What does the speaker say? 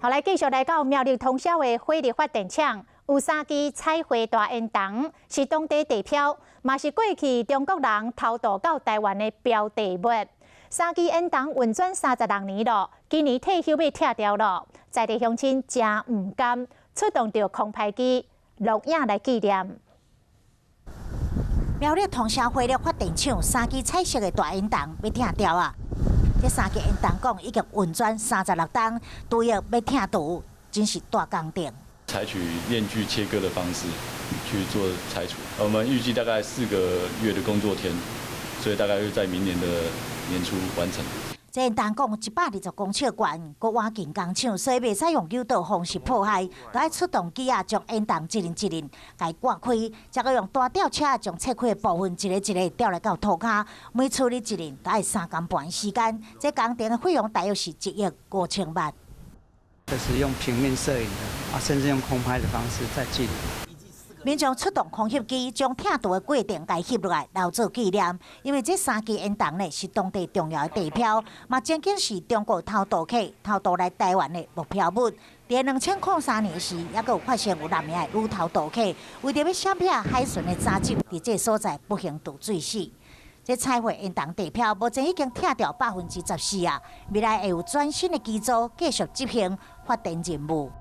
后来继续来到苗栗通宵的火力发电厂，有3支彩绘大烟筒，是当地地标，嘛是过去中国人偷渡到台湾的标的物。3支烟筒运转36年了，今年退休要拆掉了，在地乡亲真唔甘，出动着空拍机录影来纪念。苗栗通宵火力发电厂3支彩色的大烟筒要拆掉啊！这3支烟筒讲已经运转36档，都要拆除，真是大工程。采取链锯切割的方式去做拆除，我们预计大概4个月的工作天，所以大概会在明年的年初完成。这烟筒讲120公尺悬，搁挖进工厂，所以袂使用诱导方式破坏，都要出动机啊，将烟筒一轮一轮来刮开，再搁用大吊车将拆开的部分一个一个吊来到涂骹，每处理一轮都要3天半时间。这工程的费用大约是1亿5000万。这是用平面摄影的甚至用空拍的方式在记录。民众出动空翕机，将拆除的过程给翕落来，留做纪念。因为这3支烟筒呢是当地重要的地标，嘛曾经是中国偷渡客偷渡来台湾的目标物。在2003年时，也有发现有南洋的女偷渡客为着要闪避海巡的查缉，伫这所在不幸渡水死。这彩绘烟筒地标目前已经拆掉14%啊，未来会有全新的机组继续执行发电任务。